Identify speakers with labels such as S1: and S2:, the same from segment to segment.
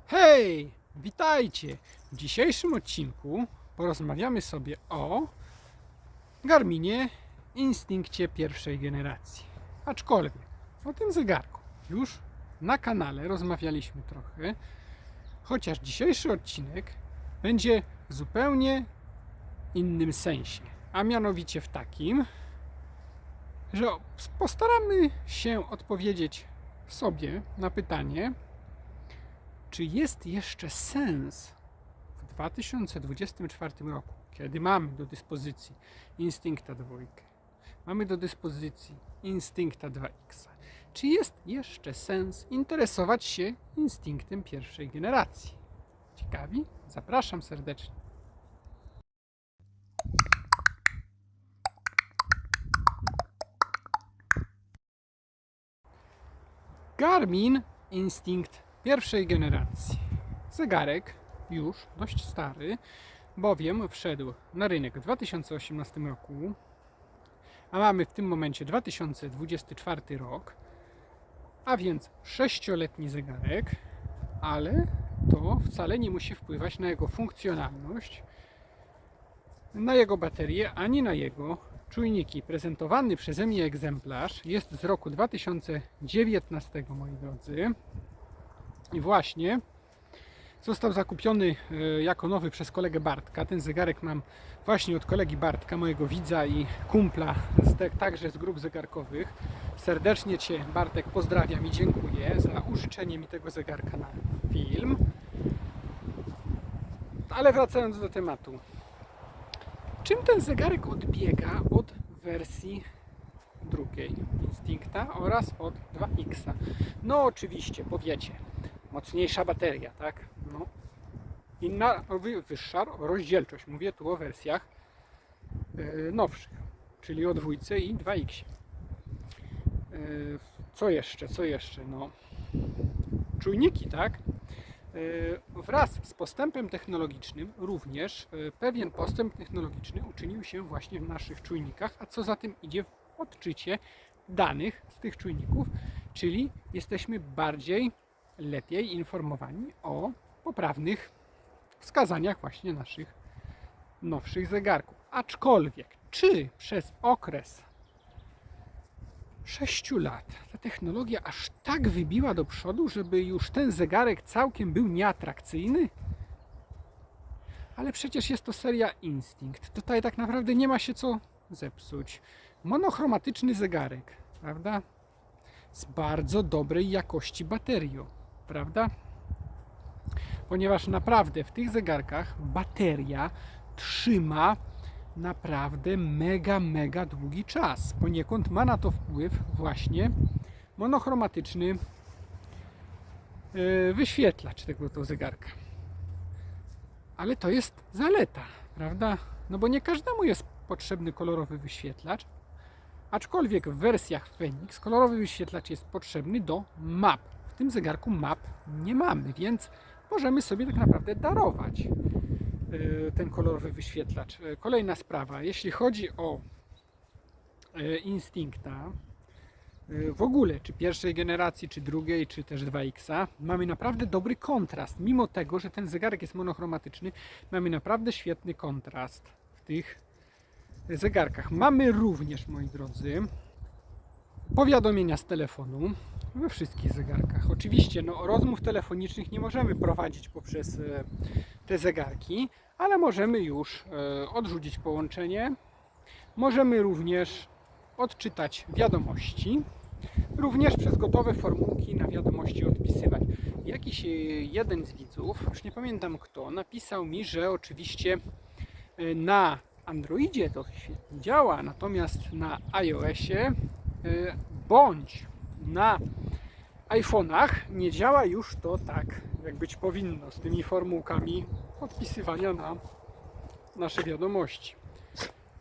S1: Hej, witajcie! W dzisiejszym odcinku porozmawiamy sobie o Garminie Instinctie pierwszej generacji. Aczkolwiek o tym zegarku już na kanale rozmawialiśmy trochę, chociaż dzisiejszy odcinek będzie w zupełnie innym sensie, a mianowicie w takim, że postaramy się odpowiedzieć sobie na pytanie, czy jest jeszcze sens w 2024 roku, kiedy mamy do dyspozycji Instincta 2, mamy do dyspozycji Instincta 2X, czy jest jeszcze sens interesować się Instinctem pierwszej generacji? Ciekawi? Zapraszam serdecznie. Garmin Instinct pierwszej generacji. Zegarek już dość stary, bowiem wszedł na rynek w 2018 roku, a mamy w tym momencie 2024 rok, a więc 6-letni zegarek, ale to wcale nie musi wpływać na jego funkcjonalność, na jego baterię, ani na jego czujniki. Prezentowany przeze mnie egzemplarz jest z roku 2019, moi drodzy. I właśnie został zakupiony jako nowy przez kolegę Bartka. Ten zegarek mam właśnie od kolegi Bartka, mojego widza i kumpla, także z grup zegarkowych. Serdecznie Cię, Bartek, pozdrawiam i dziękuję za użyczenie mi tego zegarka na film. Ale wracając do tematu. Czym ten zegarek odbiega od wersji drugiej Instincta oraz od 2X? No oczywiście, powiecie, mocniejsza bateria, tak? No. Inna, wyższa rozdzielczość. Mówię tu o wersjach nowszych, czyli o 2 i 2X. Co jeszcze? No, czujniki, tak? Wraz z postępem technologicznym również pewien postęp technologiczny uczynił się właśnie w naszych czujnikach, a co za tym idzie w odczycie danych z tych czujników, czyli jesteśmy lepiej informowani o poprawnych wskazaniach właśnie naszych nowszych zegarków. Aczkolwiek, czy przez okres 6 lat ta technologia aż tak wybiła do przodu, żeby już ten zegarek całkiem był nieatrakcyjny? Ale przecież jest to seria Instinct. Tutaj tak naprawdę nie ma się co zepsuć. Monochromatyczny zegarek, prawda? Z bardzo dobrej jakości baterią, prawda? Ponieważ naprawdę w tych zegarkach bateria trzyma naprawdę mega długi czas. Poniekąd ma na to wpływ właśnie monochromatyczny wyświetlacz tego zegarka. Ale to jest zaleta, prawda? No bo nie każdemu jest potrzebny kolorowy wyświetlacz, aczkolwiek w wersjach Phoenix kolorowy wyświetlacz jest potrzebny do map. W tym zegarku map nie mamy, więc możemy sobie tak naprawdę darować ten kolorowy wyświetlacz. Kolejna sprawa, jeśli chodzi o Instincta, w ogóle, czy pierwszej generacji, czy drugiej, czy też 2X, mamy naprawdę dobry kontrast. Mimo tego, że ten zegarek jest monochromatyczny, mamy naprawdę świetny kontrast w tych zegarkach. Mamy również, moi drodzy, powiadomienia z telefonu we wszystkich zegarkach. Oczywiście rozmów telefonicznych nie możemy prowadzić poprzez te zegarki, ale możemy już odrzucić połączenie. Możemy również odczytać wiadomości, również przez gotowe formułki na wiadomości odpisywać. Jakiś jeden z widzów, już nie pamiętam kto, napisał mi, że oczywiście na Androidzie to świetnie działa, natomiast na iOSie bądź na iPhone'ach nie działa już to tak, jak być powinno, z tymi formułkami odpisywania na nasze wiadomości.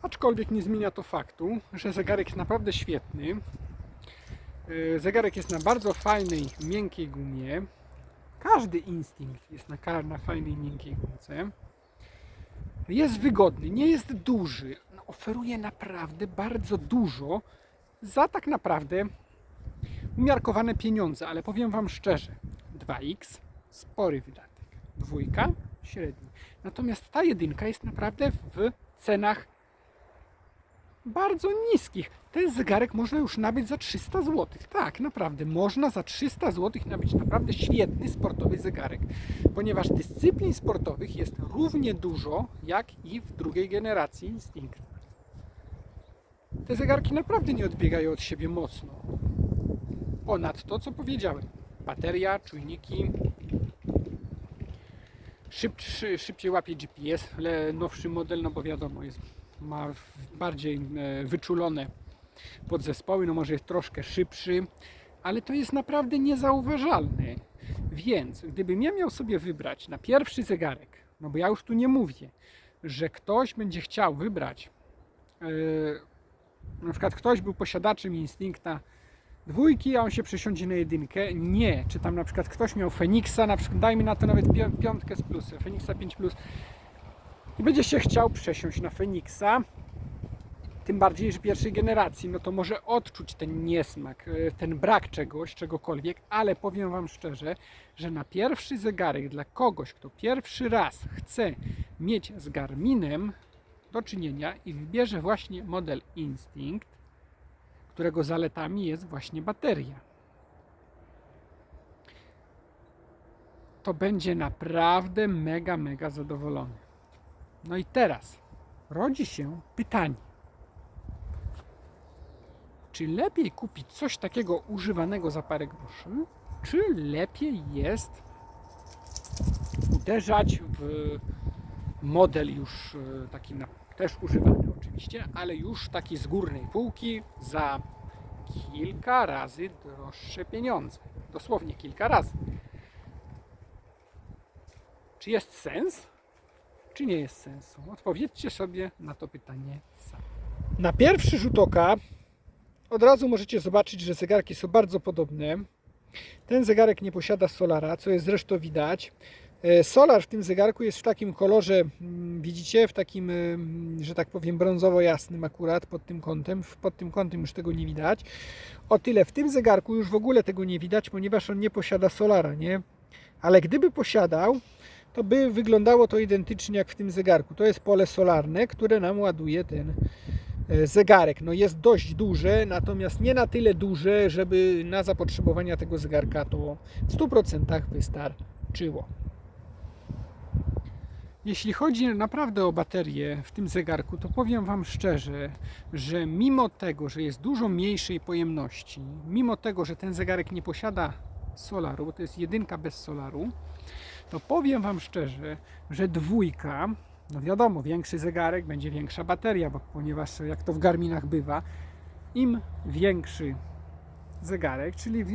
S1: Aczkolwiek nie zmienia to faktu, że zegarek jest naprawdę świetny. Zegarek jest na bardzo fajnej, miękkiej gumie. Każdy Instinct jest na fajnej, miękkiej gumce. Jest wygodny, nie jest duży. Oferuje naprawdę bardzo dużo za tak naprawdę umiarkowane pieniądze, ale powiem Wam szczerze, 2X spory wydatek. 2 średni. Natomiast ta 1 jest naprawdę w cenach bardzo niskich. Ten zegarek można już nabyć za 300 zł. Tak, naprawdę, można za 300 zł nabyć naprawdę świetny sportowy zegarek, ponieważ dyscyplin sportowych jest równie dużo, jak i w drugiej generacji Instinct. Te zegarki naprawdę nie odbiegają od siebie mocno. Ponadto, co powiedziałem, bateria, czujniki, szybciej łapie GPS, ale nowszy model, no bo wiadomo, ma bardziej wyczulone podzespoły, no może jest troszkę szybszy, ale to jest naprawdę niezauważalne. Więc gdybym ja miał sobie wybrać na pierwszy zegarek, no bo ja już tu nie mówię, że ktoś będzie chciał wybrać, na przykład ktoś był posiadaczem Instincta 2, a on się przesiądzie na 1. Nie, czy tam na przykład ktoś miał Fenixa, na przykład dajmy na to nawet 5 z plusem, Fenixa 5 plus i będzie się chciał przesiąść na Fenixa, tym bardziej, że pierwszej generacji, no to może odczuć ten niesmak, ten brak czegokolwiek, ale powiem Wam szczerze, że na pierwszy zegarek dla kogoś, kto pierwszy raz chce mieć z Garminem do czynienia i wybierze właśnie model Instinct, którego zaletami jest właśnie bateria, to będzie naprawdę mega zadowolony. No i teraz rodzi się pytanie, czy lepiej kupić coś takiego używanego za parę groszy, czy lepiej jest uderzać w model już taki też używany oczywiście, ale już taki z górnej półki za kilka razy droższe pieniądze. Dosłownie kilka razy. Czy jest sens? Czy nie jest sensu? Odpowiedzcie sobie na to pytanie sami. Na pierwszy rzut oka od razu możecie zobaczyć, że zegarki są bardzo podobne. Ten zegarek nie posiada solara, co jest zresztą widać. Solar w tym zegarku jest w takim kolorze, widzicie, w takim, że tak powiem, brązowo-jasnym akurat pod tym kątem. Pod tym kątem już tego nie widać. O tyle w tym zegarku już w ogóle tego nie widać, ponieważ on nie posiada solara, nie? Ale gdyby posiadał, to by wyglądało to identycznie jak w tym zegarku. To jest pole solarne, które nam ładuje ten zegarek. No jest dość duże, natomiast nie na tyle duże, żeby na zapotrzebowania tego zegarka to w 100% wystarczyło. Jeśli chodzi naprawdę o baterię w tym zegarku, to powiem Wam szczerze, że mimo tego, że jest dużo mniejszej pojemności, mimo tego, że ten zegarek nie posiada solaru, bo to jest 1 bez solaru, to powiem Wam szczerze, że 2, no wiadomo, większy zegarek, będzie większa bateria, ponieważ jak to w Garminach bywa, im większy zegarek, czyli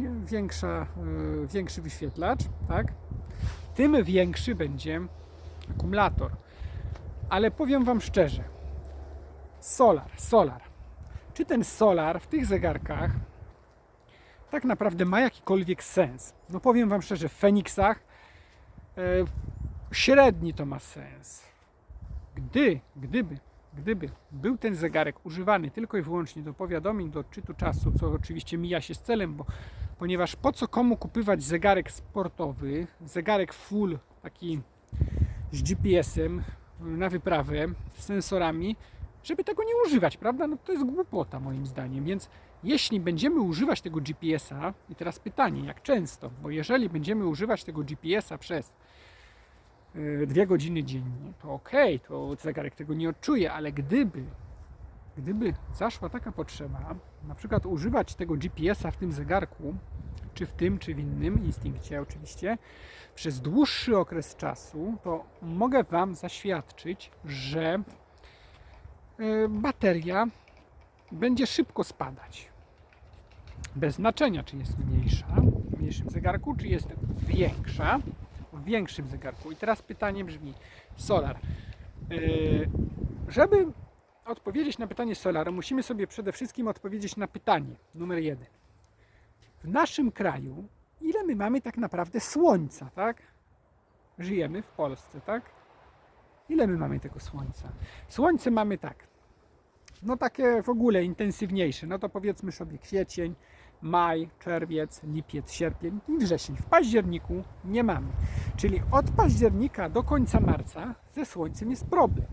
S1: większy wyświetlacz, tak, tym większy będzie akumulator. Ale powiem Wam szczerze, solar. Czy ten solar w tych zegarkach tak naprawdę ma jakikolwiek sens? No powiem Wam szczerze, w Fenixach średni to ma sens. Gdyby był ten zegarek używany tylko i wyłącznie do powiadomień, do odczytu czasu, co oczywiście mija się z celem, ponieważ po co komu kupywać zegarek sportowy, zegarek full, taki z GPS-em na wyprawę, z sensorami, żeby tego nie używać, prawda? No to jest głupota moim zdaniem, więc jeśli będziemy używać tego GPS-a, i teraz pytanie, jak często, bo jeżeli będziemy używać tego GPS-a przez 2 godziny dziennie, to okej, to zegarek tego nie odczuje, ale gdyby zaszła taka potrzeba, na przykład używać tego GPS-a w tym zegarku, czy w tym, czy w innym Instinccie oczywiście, przez dłuższy okres czasu, to mogę Wam zaświadczyć, że bateria będzie szybko spadać. Bez znaczenia, czy jest mniejsza w mniejszym zegarku, czy jest większa w większym zegarku. I teraz pytanie brzmi, solar. Żeby odpowiedzieć na pytanie solara, musimy sobie przede wszystkim odpowiedzieć na pytanie numer 1. W naszym kraju, ile my mamy tak naprawdę słońca, tak? Żyjemy w Polsce, tak? Ile my mamy tego słońca? Słońce mamy tak, no takie w ogóle intensywniejsze, no to powiedzmy sobie kwiecień, maj, czerwiec, lipiec, sierpień i wrzesień. W październiku nie mamy. Czyli od października do końca marca ze słońcem jest problem.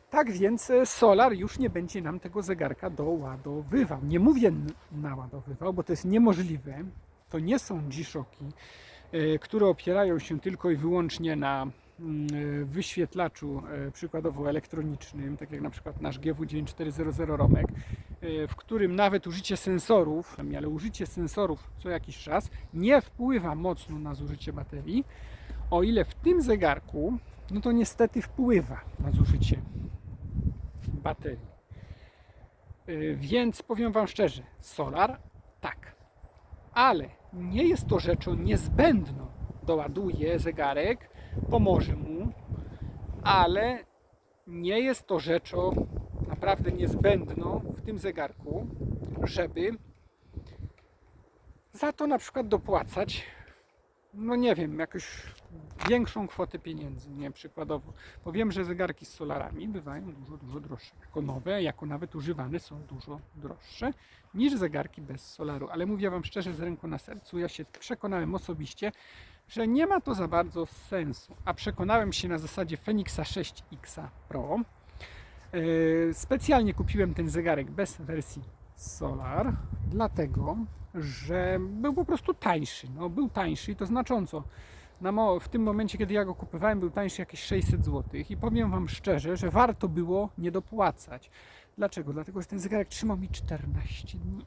S1: Tak więc solar już nie będzie nam tego zegarka doładowywał. Nie mówię naładowywał, bo to jest niemożliwe. To nie są G-Shocki, które opierają się tylko i wyłącznie na wyświetlaczu przykładowo elektronicznym, tak jak na przykład nasz GW9400 Romek, w którym nawet użycie sensorów, ale użycie sensorów co jakiś czas nie wpływa mocno na zużycie baterii, o ile w tym zegarku, no to niestety wpływa na zużycie baterii. Więc powiem Wam szczerze, solar tak, ale nie jest to rzeczą niezbędną. Doładuje zegarek, pomoże mu, ale nie jest to rzeczą naprawdę niezbędną w tym zegarku, żeby za to na przykład dopłacać, no nie wiem, jakąś większą kwotę pieniędzy, nie, przykładowo. Bo wiem, że zegarki z solarami bywają dużo droższe. Jako nowe, jako nawet używane są dużo droższe niż zegarki bez solaru. Ale mówię Wam szczerze, z ręką na sercu, ja się przekonałem osobiście, że nie ma to za bardzo sensu. A przekonałem się na zasadzie Fenixa 6X Pro. Specjalnie kupiłem ten zegarek bez wersji Solar, dlatego, że był po prostu tańszy. No, był tańszy i to znacząco. W tym momencie, kiedy ja go kupowałem, był tańszy jakieś 600 zł. I powiem Wam szczerze, że warto było nie dopłacać. Dlaczego? Dlatego, że ten zegarek trzymał mi 14 dni.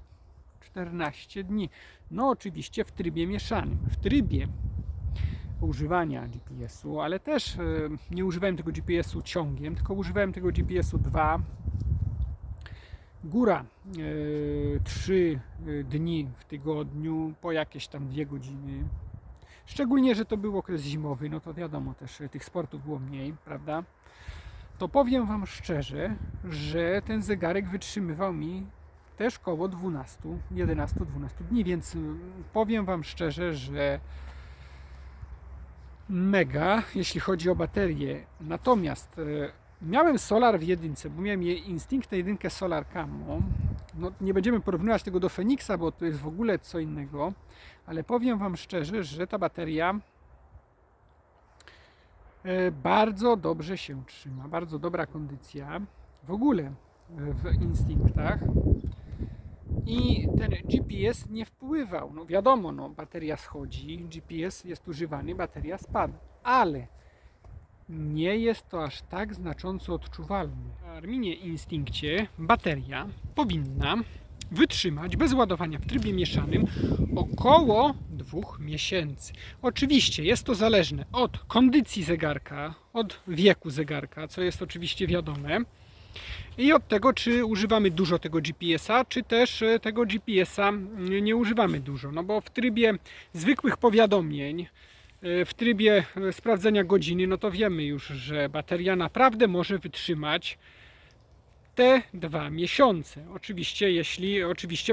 S1: 14 dni. No oczywiście w trybie mieszanym. W trybie używania GPS-u, ale też nie używałem tego GPS-u ciągiem, tylko używałem tego GPS-u 2, góra 3 dni w tygodniu, po jakieś tam 2 godziny. Szczególnie, że to był okres zimowy, no to wiadomo też, tych sportów było mniej, prawda? To powiem Wam szczerze, że ten zegarek wytrzymywał mi też koło 12, 11-12 dni, więc powiem Wam szczerze, że mega, jeśli chodzi o baterię. Natomiast miałem Solar w jedynce, bo miałem Instincta jedynkę Solar Camo. No, nie będziemy porównywać tego do Fenixa, bo to jest w ogóle co innego, ale powiem Wam szczerze, że ta bateria bardzo dobrze się trzyma, bardzo dobra kondycja w ogóle w Instinctach. I ten GPS nie wpływał. No wiadomo, no, bateria schodzi, GPS jest używany, bateria spada, ale nie jest to aż tak znacząco odczuwalne. W Garminie Instinctie bateria powinna wytrzymać bez ładowania w trybie mieszanym około 2 miesięcy. Oczywiście jest to zależne od kondycji zegarka, od wieku zegarka, co jest oczywiście wiadome, i od tego, czy używamy dużo tego GPS-a, czy też tego GPS-a nie używamy dużo. No bo w trybie zwykłych powiadomień, w trybie sprawdzenia godziny, no to wiemy już, że bateria naprawdę może wytrzymać te 2 miesiące. Oczywiście, jeśli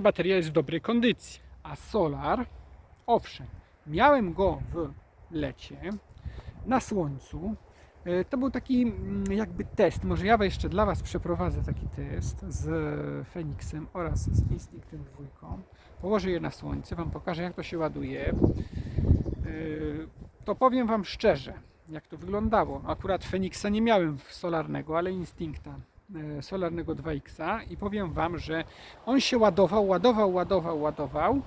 S1: bateria jest w dobrej kondycji. A Solar, owszem, miałem go w lecie, na słońcu. To był taki jakby test. Może ja jeszcze dla Was przeprowadzę taki test z Fenixem oraz z Instinctem 2. Położę je na słońce, Wam pokażę, jak to się ładuje. To powiem Wam szczerze, jak to wyglądało. Akurat Fenixa nie miałem solarnego, ale Instincta solarnego 2X i powiem Wam, że on się ładował.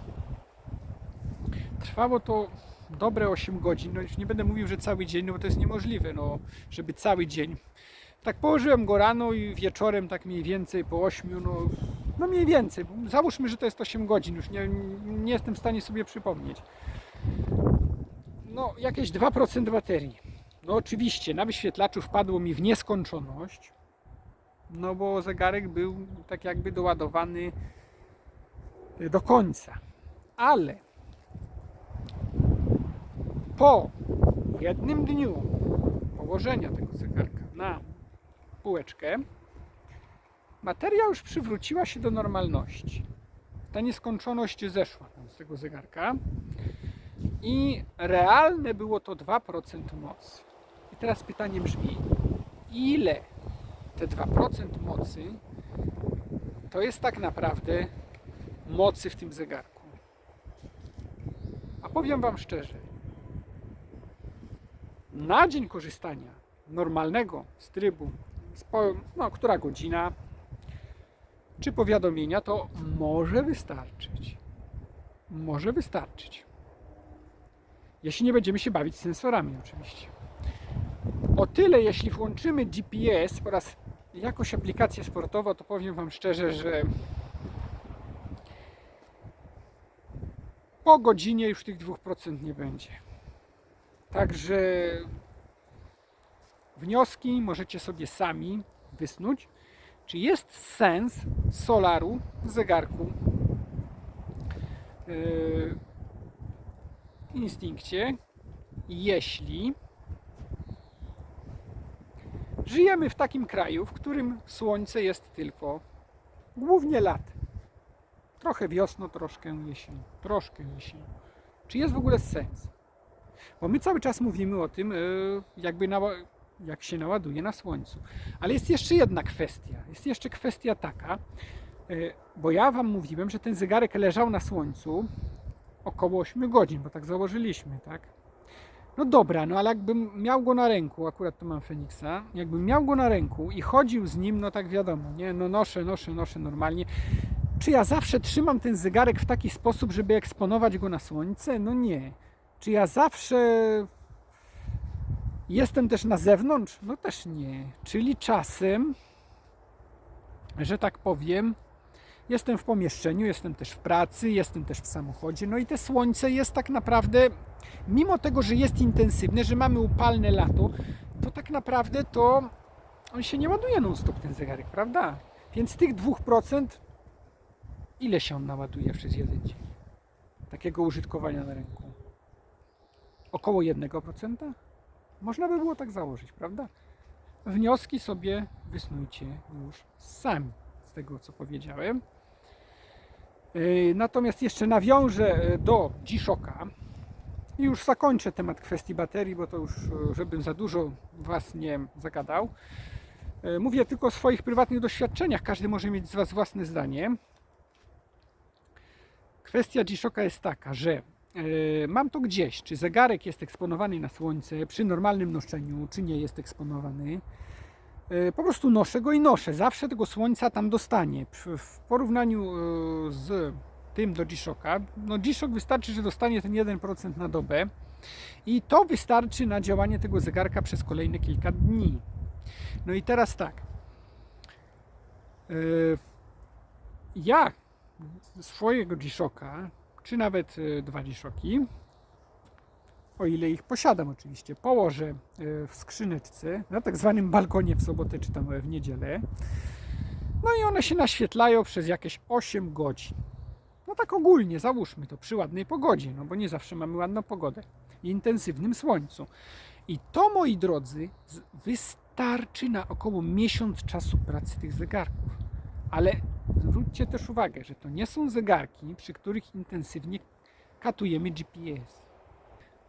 S1: Trwało to dobre 8 godzin. No już nie będę mówił, że cały dzień, no bo to jest niemożliwe, no, żeby cały dzień. Tak położyłem go rano i wieczorem tak mniej więcej po 8, no mniej więcej. Załóżmy, że to jest 8 godzin, już nie jestem w stanie sobie przypomnieć. No jakieś 2% baterii. No oczywiście na wyświetlaczu wpadło mi w nieskończoność, no bo zegarek był tak jakby doładowany do końca. Ale po jednym dniu położenia tego zegarka na półeczkę bateria już przywróciła się do normalności. Ta nieskończoność zeszła z tego zegarka i realne było to 2% mocy. I teraz pytanie brzmi, ile te 2% mocy to jest tak naprawdę mocy w tym zegarku? A powiem Wam szczerze, na dzień korzystania normalnego z trybu, która godzina, czy powiadomienia, to może wystarczyć. Może wystarczyć. Jeśli nie będziemy się bawić z sensorami oczywiście. O tyle, jeśli włączymy GPS oraz jakąś aplikację sportową, to powiem Wam szczerze, że po godzinie już tych 2% nie będzie. Także wnioski możecie sobie sami wysnuć, czy jest sens solaru w zegarku Instinctie, jeśli żyjemy w takim kraju, w którym słońce jest tylko głównie latem. Trochę wiosną, troszkę jesienią. Czy jest w ogóle sens? Bo my cały czas mówimy o tym, jak się naładuje na słońcu. Ale jest jeszcze jedna kwestia. Jest jeszcze kwestia taka, bo ja Wam mówiłem, że ten zegarek leżał na słońcu około 8 godzin, bo tak założyliśmy, tak? No dobra, no ale jakbym miał go na ręku, akurat tu mam Fenixa, jakbym miał go na ręku i chodził z nim, no tak wiadomo, nie? No noszę normalnie. Czy ja zawsze trzymam ten zegarek w taki sposób, żeby eksponować go na słońce? No nie. Czy ja zawsze jestem też na zewnątrz? No też nie. Czyli czasem, że tak powiem, jestem w pomieszczeniu, jestem też w pracy, jestem też w samochodzie. No i te słońce jest tak naprawdę, mimo tego, że jest intensywne, że mamy upalne lato, to tak naprawdę to on się nie ładuje non-stop, ten zegarek, prawda? Więc z tych 2% ile się on naładuje przez jeden dzień takiego użytkowania na ręku? Około 1%? Można by było tak założyć, prawda? Wnioski sobie wysnujcie już sami z tego, co powiedziałem. Natomiast jeszcze nawiążę do G-Shocka i już zakończę temat kwestii baterii, bo to już, żebym za dużo Was nie zagadał. Mówię tylko o swoich prywatnych doświadczeniach, każdy może mieć z Was własne zdanie. Kwestia G-Shocka jest taka, że mam to gdzieś, czy zegarek jest eksponowany na słońce przy normalnym noszeniu, czy nie jest eksponowany. Po prostu noszę go i noszę. Zawsze tego słońca tam dostanie. W porównaniu z tym do G-Shocka, no G-Shock wystarczy, że dostanie ten 1% na dobę i to wystarczy na działanie tego zegarka przez kolejne kilka dni. No i teraz tak. Ja swojego G-Shocka, czy nawet 2 G-Shocki, o ile ich posiadam oczywiście, położę w skrzyneczce na tak zwanym balkonie w sobotę czy tam w niedzielę. No i one się naświetlają przez jakieś 8 godzin. No tak ogólnie, załóżmy to przy ładnej pogodzie, no bo nie zawsze mamy ładną pogodę i intensywnym słońcu. I to, moi drodzy, wystarczy na około miesiąc czasu pracy tych zegarków. Ale zwróćcie też uwagę, że to nie są zegarki, przy których intensywnie katujemy GPS.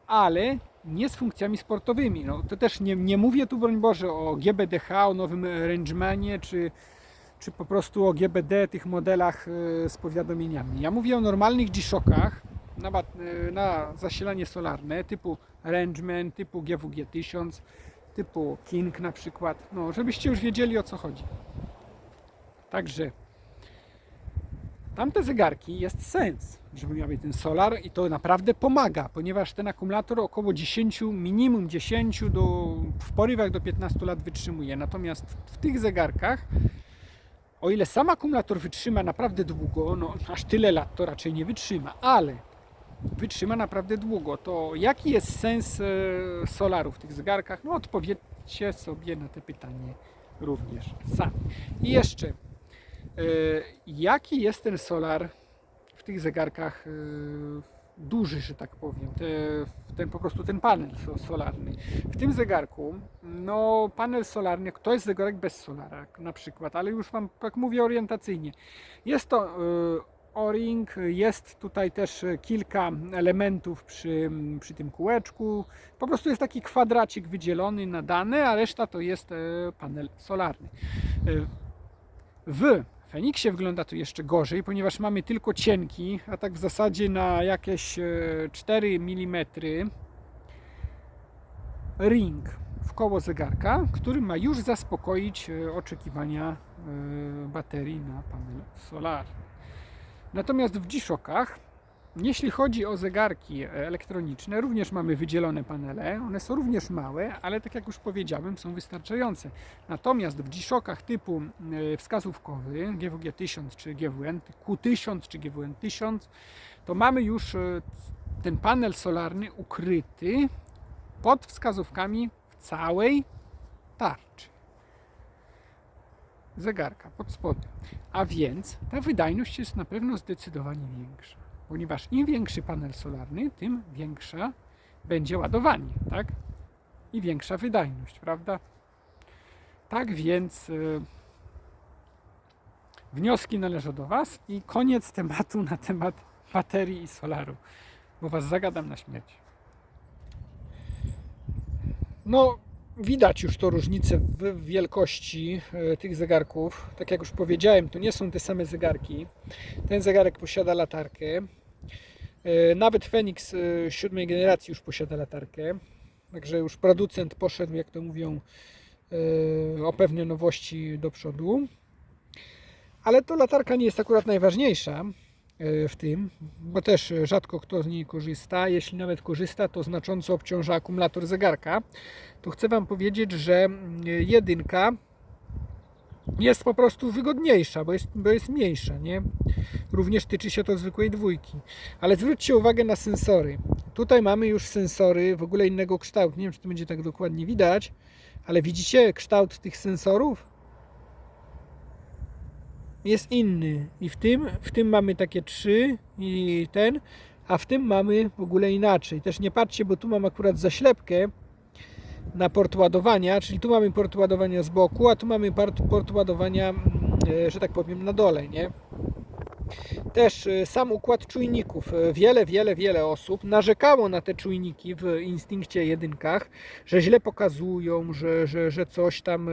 S1: Ale nie z funkcjami sportowymi. No, to też nie mówię tu, broń Boże, o GBDH, o nowym Rangemanie, czy po prostu o GBD, tych modelach z powiadomieniami. Ja mówię o normalnych G-Shockach na zasilanie solarne typu Rangeman, typu GWG-1000, typu King na przykład. No, żebyście już wiedzieli, o co chodzi. Także tamte zegarki jest sens, żeby miały ten solar i to naprawdę pomaga, ponieważ ten akumulator około 10, minimum 10 w porywach do 15 lat wytrzymuje. Natomiast w tych zegarkach, o ile sam akumulator wytrzyma naprawdę długo, no aż tyle lat to raczej nie wytrzyma, ale wytrzyma naprawdę długo, to jaki jest sens solaru w tych zegarkach? No odpowiedzcie sobie na te pytanie również sami. I jeszcze jaki jest ten solar w tych zegarkach duży, że tak powiem, po prostu ten panel solarny. W tym zegarku, no panel solarny, to jest zegarek bez solara na przykład, ale już Wam tak mówię orientacyjnie. Jest to O-ring, jest tutaj też kilka elementów przy tym kółeczku. Po prostu jest taki kwadracik wydzielony na dane, a reszta to jest panel solarny. W Feniksie wygląda to jeszcze gorzej, ponieważ mamy tylko cienki, a tak w zasadzie na jakieś 4 mm ring w koło zegarka, który ma już zaspokoić oczekiwania baterii na panel solarny. Natomiast w G-Shockach, jeśli chodzi o zegarki elektroniczne, również mamy wydzielone panele. One są również małe, ale tak jak już powiedziałem, są wystarczające. Natomiast w G-Shockach typu wskazówkowy GWG 1000 czy GWN, Q1000 czy GWN 1000, to mamy już ten panel solarny ukryty pod wskazówkami w całej tarczy zegarka, pod spodem. A więc ta wydajność jest na pewno zdecydowanie większa, ponieważ im większy panel solarny, tym większa będzie ładowanie, tak? I większa wydajność, prawda? Tak więc wnioski należą do Was i koniec tematu na temat baterii i solaru, bo Was zagadam na śmierć. No, widać już to różnicę w wielkości tych zegarków. Tak jak już powiedziałem, to nie są te same zegarki. Ten zegarek posiada latarkę. Nawet Fenix 7 generacji już posiada latarkę. Także już producent poszedł, jak to mówią, o pewne nowości do przodu. Ale to latarka nie jest akurat najważniejsza w tym, bo też rzadko kto z niej korzysta. Jeśli nawet korzysta, to znacząco obciąża akumulator zegarka. To chcę Wam powiedzieć, że jedynka jest po prostu wygodniejsza, bo jest mniejsza, nie? Również tyczy się to zwykłej dwójki. Ale zwróćcie uwagę na sensory. Tutaj mamy już sensory w ogóle innego kształtu. Nie wiem, czy to będzie tak dokładnie widać, ale widzicie kształt tych sensorów? Jest inny. I w tym mamy takie 3 i ten, a w tym mamy w ogóle inaczej. Też nie patrzcie, bo tu mam akurat zaślepkę na port ładowania, czyli tu mamy port ładowania z boku, a tu mamy port ładowania, że tak powiem, na dole, nie? Też sam układ czujników. Wiele osób narzekało na te czujniki w Instinctie jedynkach, że źle pokazują, że coś tam,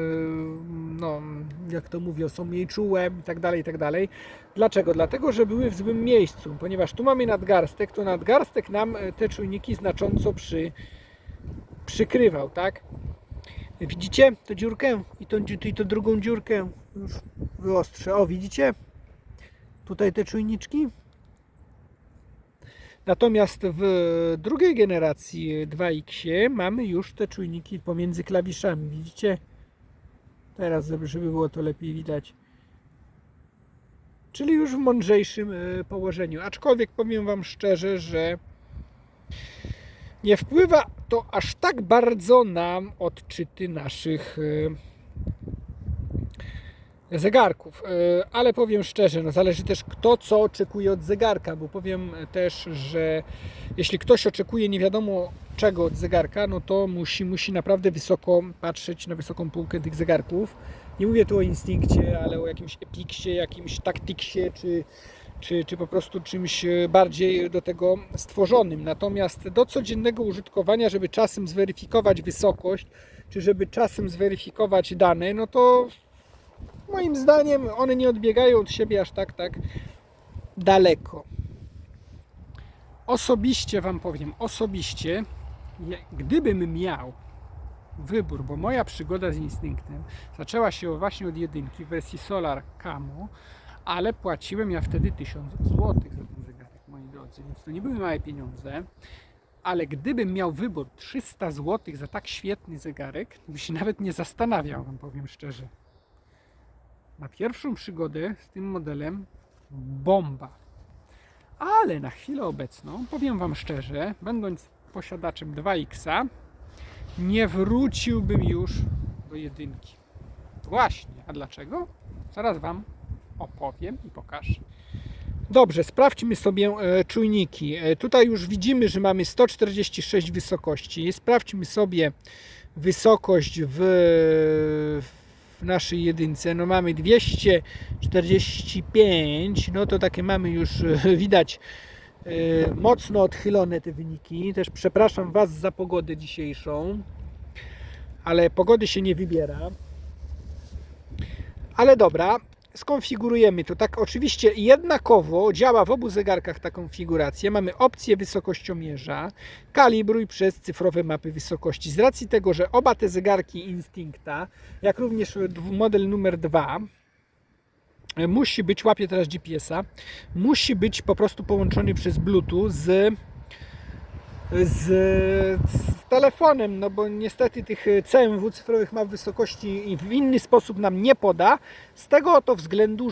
S1: no, jak to mówią, są mniej czułe i tak dalej, i tak dalej. Dlaczego? Dlatego, że były w złym miejscu, ponieważ tu mamy nadgarstek, to nadgarstek nam te czujniki znacząco przykrywał, tak? Widzicie tę dziurkę i tę drugą dziurkę? Już wyostrzę. O, widzicie? Tutaj te czujniczki. Natomiast w drugiej generacji 2X mamy już te czujniki pomiędzy klawiszami. Widzicie? Teraz, żeby było to lepiej widać. Czyli już w mądrzejszym położeniu. Aczkolwiek powiem Wam szczerze, że nie wpływa to aż tak bardzo na odczyty naszych zegarków, ale powiem szczerze, no zależy też kto co oczekuje od zegarka, bo powiem też, że jeśli ktoś oczekuje nie wiadomo czego od zegarka, no to musi naprawdę wysoko patrzeć na wysoką półkę tych zegarków. Nie mówię tu o Instinctie, ale o jakimś Epixie, jakimś Tacticsie, czy po prostu czymś bardziej do tego stworzonym. Natomiast do codziennego użytkowania, żeby czasem zweryfikować wysokość, czy żeby czasem zweryfikować dane, no to moim zdaniem one nie odbiegają od siebie aż tak daleko. Osobiście Wam powiem, gdybym miał wybór, bo moja przygoda z Instinctem zaczęła się właśnie od jedynki w wersji Solar Camo, ale płaciłem ja wtedy 1000 zł za ten zegarek, moi drodzy, więc to nie były małe pieniądze. Ale gdybym miał wybór 300 zł za tak świetny zegarek, to bym się nawet nie zastanawiał, Wam powiem szczerze. Na pierwszą przygodę z tym modelem bomba. Ale na chwilę obecną, powiem Wam szczerze, będąc posiadaczem 2X, nie wróciłbym już do jedynki. Właśnie, a dlaczego? Zaraz Wam opowiem i pokażę. Dobrze, sprawdźmy sobie czujniki. Tutaj już widzimy, że mamy 146 wysokości. Sprawdźmy sobie wysokość w naszej jedynce. No mamy 245, no to takie mamy już widać mocno odchylone te wyniki. Też przepraszam Was za pogodę dzisiejszą, ale pogody się nie wybiera. Ale dobra, skonfigurujemy to tak oczywiście jednakowo, działa w obu zegarkach ta konfiguracja. Mamy opcję wysokościomierza, kalibruj przez cyfrowe mapy wysokości. Z racji tego, że oba te zegarki Instincta, jak również model numer 2, musi być, łapie teraz GPS-a, musi być po prostu połączony przez Bluetooth z telefonem, no bo niestety tych CMW, cyfrowych map wysokości, w inny sposób nam nie poda, z tego oto względu,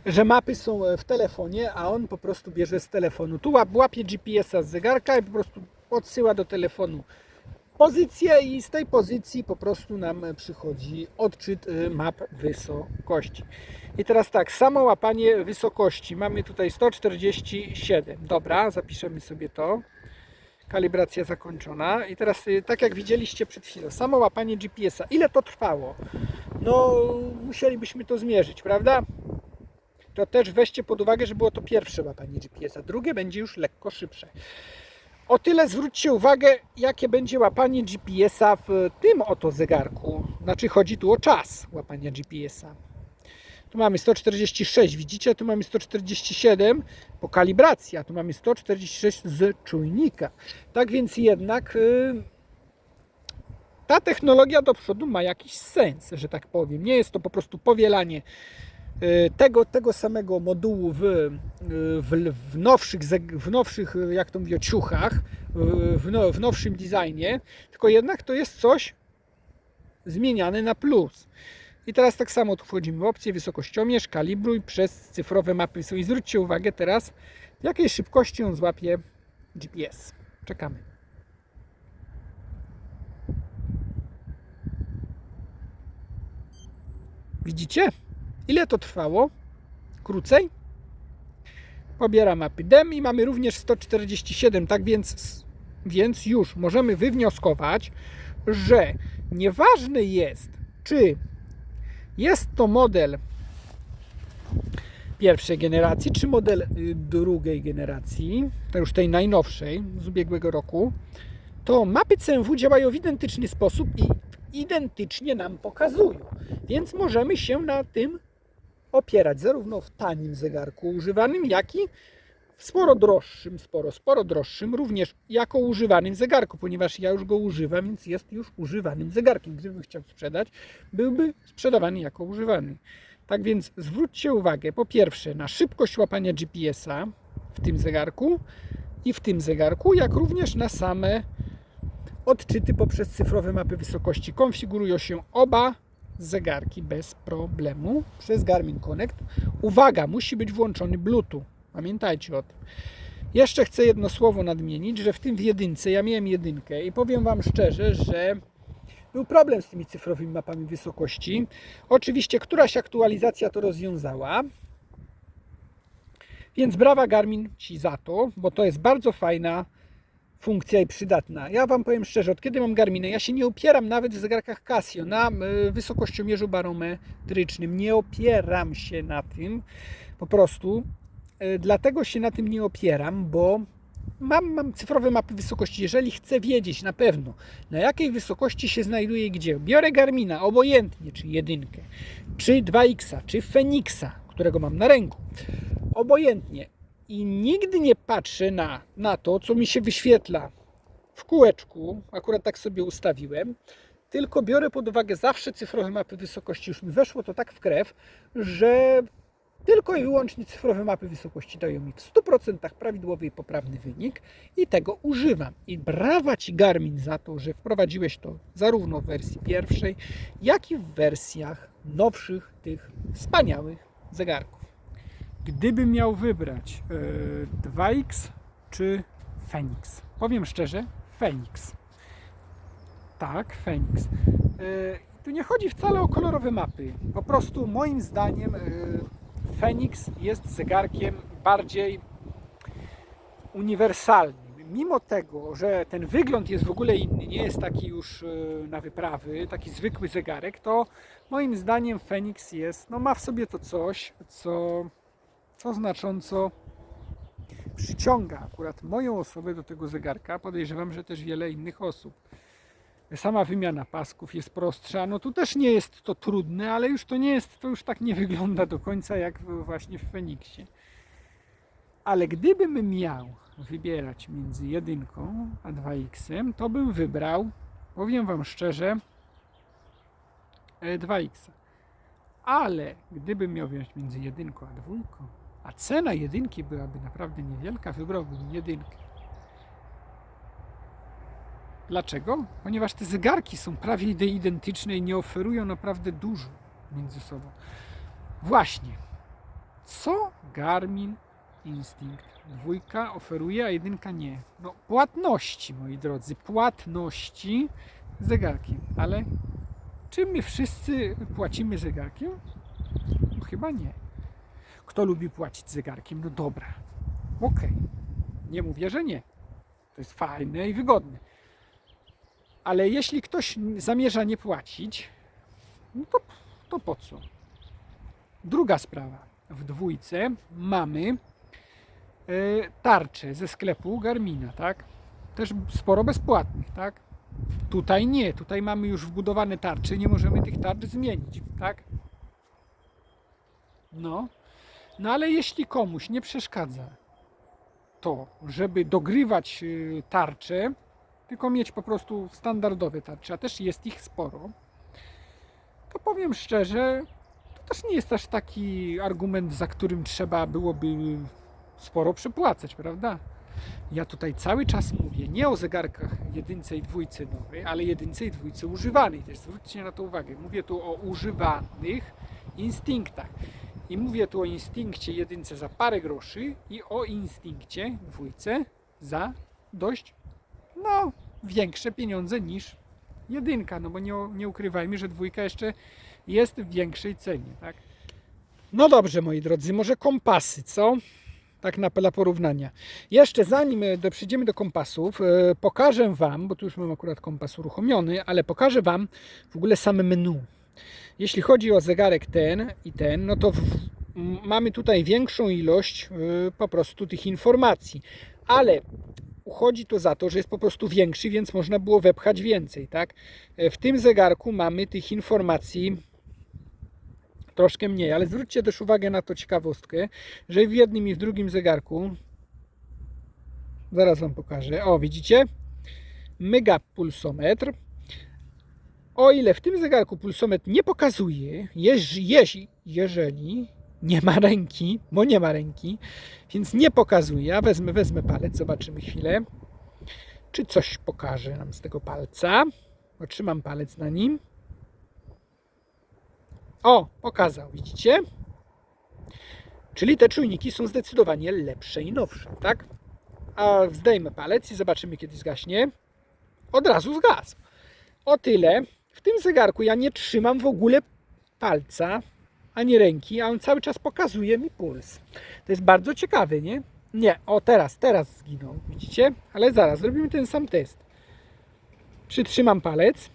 S1: że mapy są w telefonie, a on po prostu bierze z telefonu. Tu łapie GPS-a z zegarka i po prostu odsyła do telefonu pozycję i z tej pozycji po prostu nam przychodzi odczyt map wysokości. I teraz tak, samo łapanie wysokości. Mamy tutaj 147. Dobra, zapiszemy sobie to. Kalibracja zakończona. I teraz, tak jak widzieliście przed chwilą, samo łapanie GPS-a. Ile to trwało? No, musielibyśmy to zmierzyć, prawda? To też weźcie pod uwagę, że było to pierwsze łapanie GPS-a. Drugie będzie już lekko szybsze. O tyle zwróćcie uwagę, jakie będzie łapanie GPS-a w tym oto zegarku. Znaczy chodzi tu o czas łapania GPS-a. Tu mamy 146, widzicie? Tu mamy 147 po kalibracji, a tu mamy 146 z czujnika. Tak więc jednak ta technologia do przodu ma jakiś sens, że tak powiem. Nie jest to po prostu powielanie tego samego modułu w nowszych, jak to mówię, ciuchach, w nowszym designie, tylko jednak to jest coś zmieniane na plus. I teraz tak samo tu wchodzimy w opcję wysokościomierz, kalibruj przez cyfrowe mapy. I zwróćcie uwagę teraz, w jakiej szybkości on złapie GPS. Czekamy. Widzicie? Ile to trwało? Krócej? Pobiera mapy DEM i mamy również 147, tak więc już możemy wywnioskować, że nieważne jest, czy jest to model pierwszej generacji, czy model drugiej generacji, to już tej najnowszej z ubiegłego roku, to mapy CMW działają w identyczny sposób i identycznie nam pokazują. Więc możemy się na tym opierać zarówno w tanim zegarku używanym, jak i w sporo droższym, również jako używanym zegarku, ponieważ ja już go używam, więc jest już używanym zegarkiem. Gdybym chciał sprzedać, byłby sprzedawany jako używany. Tak więc zwróćcie uwagę po pierwsze na szybkość łapania GPS-a w tym zegarku i w tym zegarku, jak również na same odczyty poprzez cyfrowe mapy wysokości. Konfigurują się oba zegarki bez problemu przez Garmin Connect. Uwaga, musi być włączony Bluetooth. Pamiętajcie o tym. Jeszcze chcę jedno słowo nadmienić, że w jedynce, ja miałem jedynkę i powiem Wam szczerze, że był problem z tymi cyfrowymi mapami wysokości. Oczywiście któraś aktualizacja to rozwiązała, więc brawa Garmin Ci za to, bo to jest bardzo fajna funkcja i przydatna. Ja Wam powiem szczerze, od kiedy mam Garminę, ja się nie opieram nawet w zegarkach Casio na wysokościomierzu barometrycznym. Nie opieram się na tym, po prostu dlatego się na tym nie opieram, bo mam cyfrowe mapy wysokości. Jeżeli chcę wiedzieć na pewno, na jakiej wysokości się znajduje i gdzie, biorę Garmina, obojętnie, czy jedynkę, czy 2X, czy Fenixa, którego mam na ręku, obojętnie. I nigdy nie patrzę na to, co mi się wyświetla w kółeczku, akurat tak sobie ustawiłem, tylko biorę pod uwagę zawsze cyfrowe mapy wysokości. Już mi weszło to tak w krew, że tylko i wyłącznie cyfrowe mapy wysokości dają mi w 100% prawidłowy i poprawny wynik i tego używam. I brawa Ci Garmin za to, że wprowadziłeś to zarówno w wersji pierwszej, jak i w wersjach nowszych tych wspaniałych zegarków. Gdybym miał wybrać 2X czy Fenix, powiem szczerze, Fenix. Tak, Fenix. Tu nie chodzi wcale o kolorowe mapy. Po prostu moim zdaniem Fenix jest zegarkiem bardziej uniwersalnym. Mimo tego, że ten wygląd jest w ogóle inny, nie jest taki już na wyprawy, taki zwykły zegarek, to moim zdaniem Fenix jest, no ma w sobie to coś, co znacząco przyciąga akurat moją osobę do tego zegarka. Podejrzewam, że też wiele innych osób. Sama wymiana pasków jest prostsza. No tu też nie jest to trudne, ale już to nie jest, to już tak nie wygląda do końca jak właśnie w Feniksie. Ale gdybym miał wybierać między 1 a 2X, to bym wybrał, powiem Wam szczerze, 2X. Ale gdybym miał wybrać między 1 a 2, a cena 1 byłaby naprawdę niewielka, wybrałbym 1. Dlaczego? Ponieważ te zegarki są prawie identyczne i nie oferują naprawdę dużo między sobą. Właśnie, co Garmin Instinct 2 oferuje, a 1 nie? No płatności, moi drodzy, płatności zegarkiem. Ale czy my wszyscy płacimy zegarkiem? No chyba nie. Kto lubi płacić zegarkiem? No dobra, okej. Nie mówię, że nie. To jest fajne i wygodne. Ale jeśli ktoś zamierza nie płacić, no to po co? Druga sprawa. W 2 mamy tarcze ze sklepu Garmina, tak? Też sporo bezpłatnych, tak? Tutaj nie. Tutaj mamy już wbudowane tarcze, nie możemy tych tarcz zmienić, tak? No ale jeśli komuś nie przeszkadza to, żeby dogrywać tarcze, tylko mieć po prostu standardowe tarcze, a też jest ich sporo, to powiem szczerze, to też nie jest aż taki argument, za którym trzeba byłoby sporo przypłacać, prawda? Ja tutaj cały czas mówię nie o zegarkach 1 i 2 nowej, ale 1 i 2 używanej. Też zwróćcie na to uwagę. Mówię tu o używanych instynktach. I mówię tu o instynkcie 1 za parę groszy i o instynkcie 2 za dość większe pieniądze niż 1. No bo nie ukrywajmy, że 2 jeszcze jest w większej cenie, tak? No dobrze, moi drodzy, może kompasy, co? Tak dla porównania. Jeszcze zanim przejdziemy do kompasów, pokażę Wam, bo tu już mam akurat kompas uruchomiony, ale pokażę Wam w ogóle same menu. Jeśli chodzi o zegarek ten i ten, no to mamy tutaj większą ilość po prostu tych informacji, ale uchodzi to za to, że jest po prostu większy, więc można było wepchać więcej, tak? W tym zegarku mamy tych informacji troszkę mniej, ale zwróćcie też uwagę na to ciekawostkę, że w jednym i w drugim zegarku, zaraz Wam pokażę, o widzicie, megapulsometr. O ile w tym zegarku pulsometr nie pokazuje, jeżeli nie ma ręki, bo nie ma ręki, więc nie pokazuje. Ja wezmę palec, zobaczymy chwilę, czy coś pokaże nam z tego palca. Otrzymam palec na nim. O, pokazał, widzicie? Czyli te czujniki są zdecydowanie lepsze i nowsze, tak? A zdejmę palec i zobaczymy, kiedy zgaśnie. Od razu zgasł. O tyle w tym zegarku ja nie trzymam w ogóle palca ani ręki, a on cały czas pokazuje mi puls. To jest bardzo ciekawe, nie? Nie, o teraz zginął, widzicie? Ale zaraz, zrobimy ten sam test. Przytrzymam palec.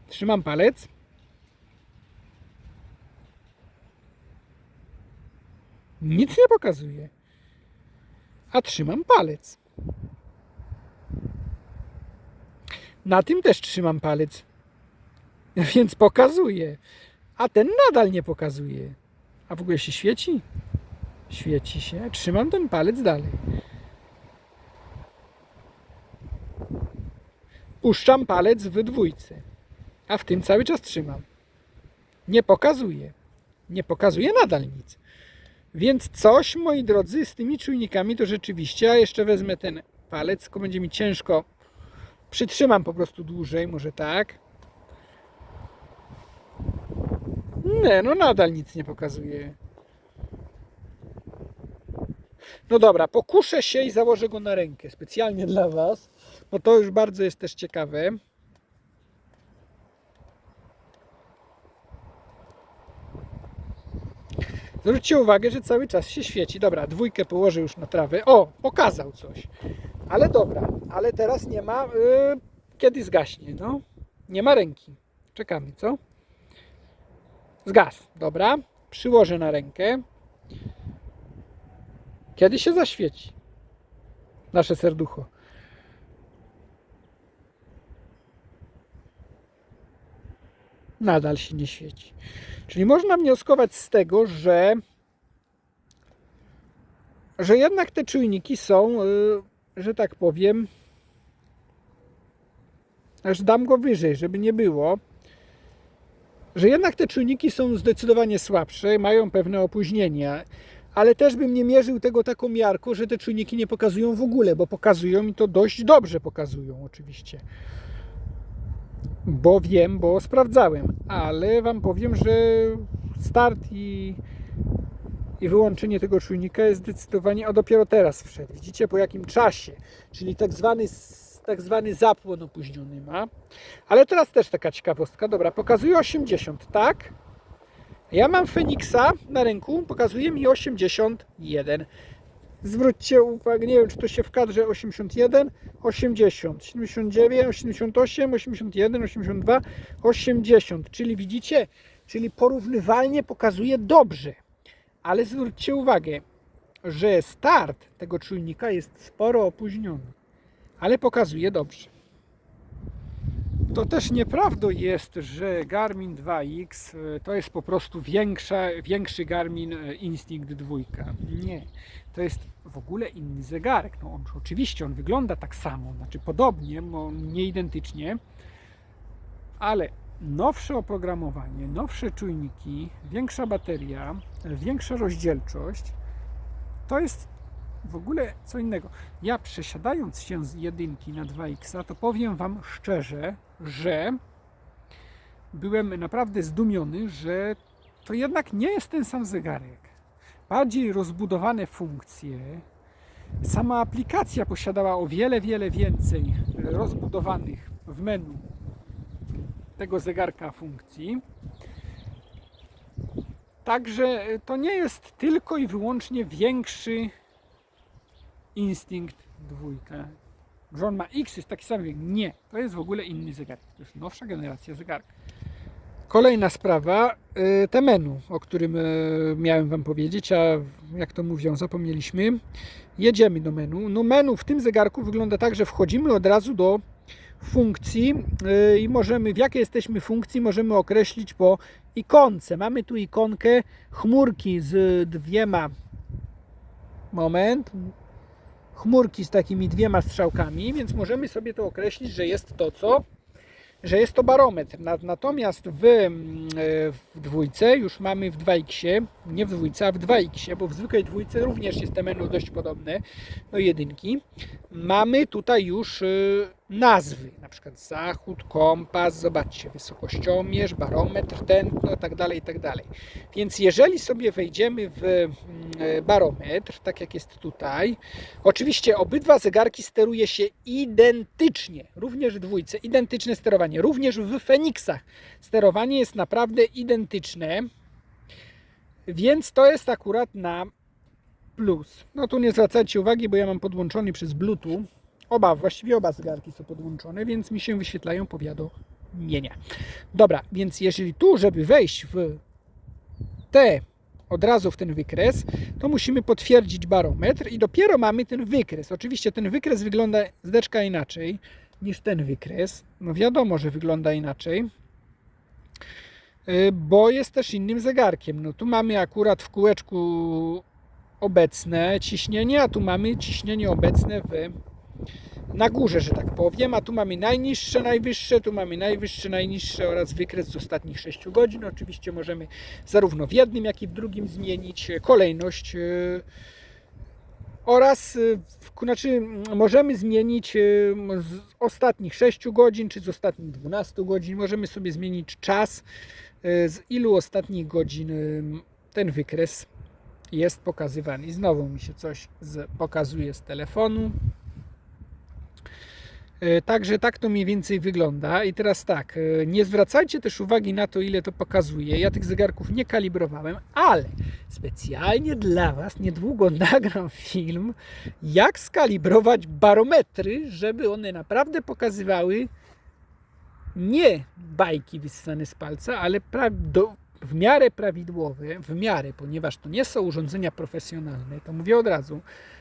S1: Trzymam palec. Nic nie pokazuje. A trzymam palec. Na tym też trzymam palec. Więc pokazuje. A ten nadal nie pokazuje. A w ogóle się świeci? Świeci się. Trzymam ten palec dalej. Puszczam palec w 2. A w tym cały czas trzymam. Nie pokazuje. Nie pokazuje nadal nic. Więc coś, moi drodzy, z tymi czujnikami to rzeczywiście, a jeszcze wezmę ten palec, tylko będzie mi ciężko. Przytrzymam po prostu dłużej, może tak. Nie, no nadal nic nie pokazuje. No dobra, pokuszę się i założę go na rękę specjalnie dla Was, bo to już bardzo jest też ciekawe. Zwróćcie uwagę, że cały czas się świeci. Dobra, 2 położę już na trawę. O, pokazał coś. Ale dobra, ale teraz nie ma, kiedy zgaśnie, no. Nie ma ręki. Czekamy, co? Zgasł, dobra. Przyłożę na rękę. Kiedy się zaświeci nasze serducho? nadal się nie świeci. Czyli można wnioskować z tego, że jednak te czujniki są, że tak powiem, aż dam go wyżej, żeby nie było, że jednak te czujniki są zdecydowanie słabsze, mają pewne opóźnienia, ale też bym nie mierzył tego taką miarką, że te czujniki nie pokazują w ogóle, bo pokazują i to dość dobrze pokazują oczywiście. Bo wiem, bo sprawdzałem, ale Wam powiem, że start i wyłączenie tego czujnika jest zdecydowanie, a dopiero teraz wszedł. Widzicie po jakim czasie, czyli tak zwany zapłon opóźniony ma. Ale teraz też taka ciekawostka, dobra, pokazuje 80, tak? Ja mam Feniksa na ręku, pokazuje mi 81. Zwróćcie uwagę, nie wiem czy to się w kadrze 81, 80, 79, 88, 81, 82, 80. Czyli widzicie, czyli porównywalnie pokazuje dobrze. Ale zwróćcie uwagę, że start tego czujnika jest sporo opóźniony, ale pokazuje dobrze. To też nieprawdą jest, że Garmin 2X to jest po prostu większy Garmin Instinct 2. Nie, to jest w ogóle inny zegarek. No oczywiście on wygląda tak samo, znaczy podobnie, nie identycznie, ale nowsze oprogramowanie, nowsze czujniki, większa bateria, większa rozdzielczość, to jest w ogóle co innego. Ja przesiadając się z 1 na 2X, to powiem Wam szczerze, że byłem naprawdę zdumiony, że to jednak nie jest ten sam zegarek. Bardziej rozbudowane funkcje. Sama aplikacja posiadała o wiele więcej rozbudowanych w menu tego zegarka funkcji. Także to nie jest tylko i wyłącznie większy Instinct 2. Że on ma X, jest taki sam jak nie. To jest w ogóle inny zegarek. To jest nowsza generacja zegarka. Kolejna sprawa, te menu, o którym miałem Wam powiedzieć, a jak to mówią, zapomnieliśmy. Jedziemy do menu. No menu w tym zegarku wygląda tak, że wchodzimy od razu do funkcji i możemy, w jakiej jesteśmy funkcji, możemy określić po ikonce. Mamy tu ikonkę chmurki z chmurki z takimi 2 strzałkami, więc możemy sobie to określić, że jest to co? Że jest to barometr. Natomiast w dwójce już mamy w 2X, nie w dwójce, a w 2X, bo w zwykłej dwójce również jest te menu dość podobne do jedynki. Mamy tutaj już nazwy, na przykład zachód, kompas, zobaczcie, wysokościomierz, barometr, tętno, i tak dalej. Więc jeżeli sobie wejdziemy w barometr, tak jak jest tutaj, oczywiście obydwa zegarki steruje się identycznie, również w dwójce, identyczne sterowanie, również w Feniksach sterowanie jest naprawdę identyczne, więc to jest akurat na plus. No tu nie zwracajcie uwagi, bo ja mam podłączony przez Bluetooth. Właściwie oba zegarki są podłączone, więc mi się wyświetlają powiadomienia. Dobra, więc jeżeli tu, żeby wejść w od razu w ten wykres, to musimy potwierdzić barometr i dopiero mamy ten wykres. Oczywiście ten wykres wygląda zdeczka inaczej niż ten wykres. No wiadomo, że wygląda inaczej, bo jest też innym zegarkiem. No tu mamy akurat w kółeczku obecne ciśnienie, a tu mamy ciśnienie obecne na górze, że tak powiem, a tu mamy najniższe, najwyższe, tu mamy najwyższe, najniższe oraz wykres z ostatnich 6 godzin. Oczywiście możemy zarówno w jednym, jak i w drugim zmienić kolejność oraz możemy zmienić z ostatnich 6 godzin, czy z ostatnich 12 godzin. Możemy sobie zmienić czas, z ilu ostatnich godzin ten wykres jest pokazywany. I znowu mi się coś pokazuje z telefonu. Także tak to mniej więcej wygląda. I teraz tak, nie zwracajcie też uwagi na to, ile to pokazuje. Ja tych zegarków nie kalibrowałem, ale specjalnie dla Was niedługo nagram film, jak skalibrować barometry, żeby one naprawdę pokazywały nie bajki wyssane z palca, ale w miarę prawidłowe, ponieważ to nie są urządzenia profesjonalne, to mówię od razu,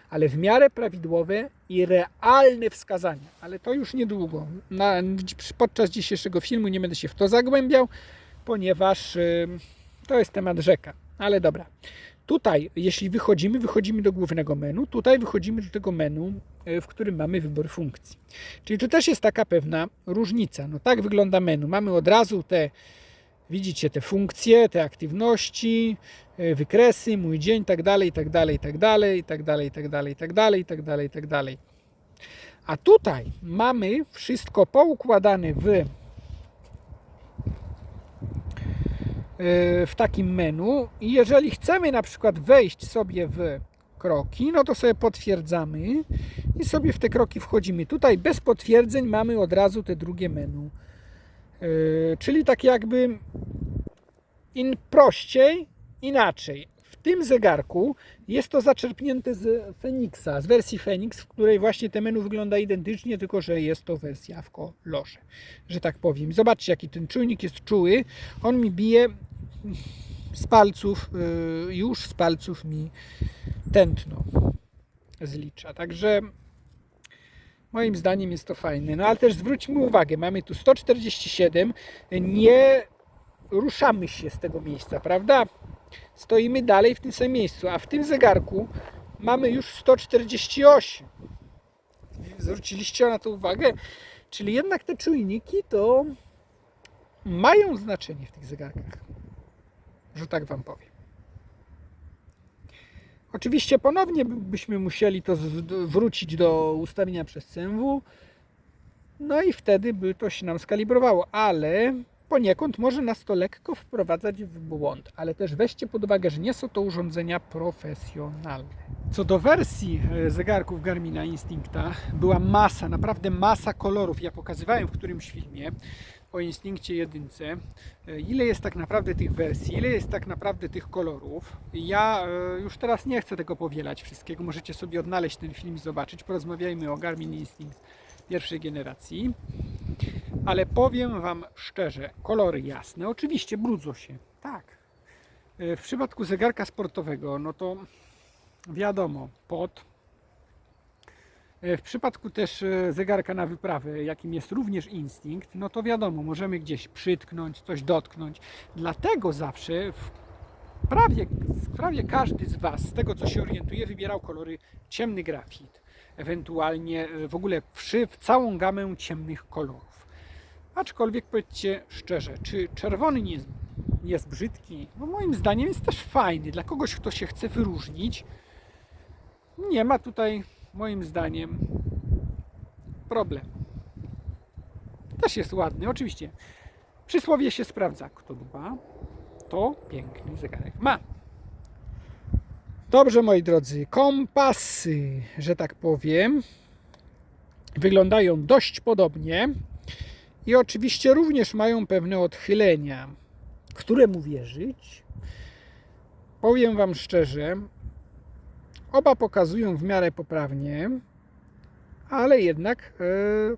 S1: ale w miarę prawidłowe i realne wskazania. Ale to już niedługo. Podczas dzisiejszego filmu nie będę się w to zagłębiał. ponieważ to jest temat rzeka. Ale dobra. Tutaj, jeśli wychodzimy do głównego menu, tutaj wychodzimy do tego menu, w którym mamy wybór funkcji. Czyli tu też jest taka pewna różnica. No tak wygląda menu. Mamy od razu widzicie te funkcje, te aktywności, wykresy, mój dzień, tak dalej, tak dalej, tak dalej, tak dalej, tak dalej, tak dalej, tak dalej, tak dalej. A tutaj mamy wszystko poukładane w takim menu i jeżeli chcemy na przykład wejść sobie w kroki, no to sobie potwierdzamy i sobie w te kroki wchodzimy. Tutaj bez potwierdzeń mamy od razu te drugie menu. Czyli tak jakby prościej, inaczej. W tym zegarku jest to zaczerpnięte z Fenixa, z wersji Fenix, w której właśnie te menu wygląda identycznie, tylko że jest to wersja w kolorze, że tak powiem. Zobaczcie, jaki ten czujnik jest czuły. On mi bije z palców, już z palców mi tętno zlicza. Także moim zdaniem jest to fajne. No ale też zwróćmy uwagę, mamy tu 147, nie ruszamy się z tego miejsca, prawda? Stoimy dalej w tym samym miejscu, a w tym zegarku mamy już 148. Zwróciliście na to uwagę? Czyli jednak te czujniki to mają znaczenie w tych zegarkach, że tak Wam powiem. Oczywiście ponownie byśmy musieli to wrócić do ustawienia przez CMW, no i wtedy by to się nam skalibrowało, ale poniekąd może nas to lekko wprowadzać w błąd, ale też weźcie pod uwagę, że nie są to urządzenia profesjonalne. Co do wersji zegarków Garmina Instincta, była masa, naprawdę masa kolorów. Ja pokazywałem w którymś filmie o Instinctie 1, ile jest tak naprawdę tych wersji, ile jest tak naprawdę tych kolorów. Ja już teraz nie chcę tego powielać wszystkiego, możecie sobie odnaleźć ten film i zobaczyć. Porozmawiajmy o Garmin Instinct pierwszej generacji. Ale powiem Wam szczerze, kolory jasne, oczywiście brudzą się, tak. W przypadku zegarka sportowego, no to wiadomo, pot. W przypadku też zegarka na wyprawę, jakim jest również Instinct, no to wiadomo, możemy gdzieś przytknąć, coś dotknąć. Dlatego zawsze prawie każdy z Was, z tego co się orientuje, wybierał kolory ciemny grafit. Ewentualnie w ogóle w całą gamę ciemnych kolorów. Aczkolwiek powiedzcie szczerze, czy czerwony nie jest brzydki? No moim zdaniem jest też fajny. Dla kogoś, kto się chce wyróżnić, nie ma tutaj moim zdaniem problemu. Też jest ładny. Oczywiście przysłowie się sprawdza. Kto dba, to piękny zegarek ma. Dobrze, moi drodzy, kompasy, że tak powiem, wyglądają dość podobnie. I oczywiście również mają pewne odchylenia. Któremu wierzyć? Powiem Wam szczerze, oba pokazują w miarę poprawnie, ale jednak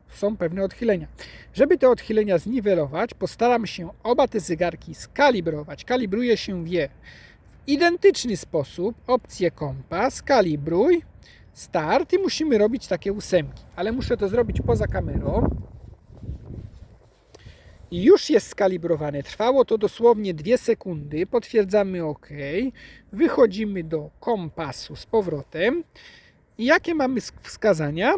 S1: są pewne odchylenia. Żeby te odchylenia zniwelować, postaram się oba te zegarki skalibrować. Kalibruje się je w identyczny sposób. Opcję kompas, kalibruj, start i musimy robić takie ósemki. Ale muszę to zrobić poza kamerą. I już jest skalibrowane. Trwało to dosłownie 2 sekundy. Potwierdzamy OK. Wychodzimy do kompasu z powrotem. I jakie mamy wskazania?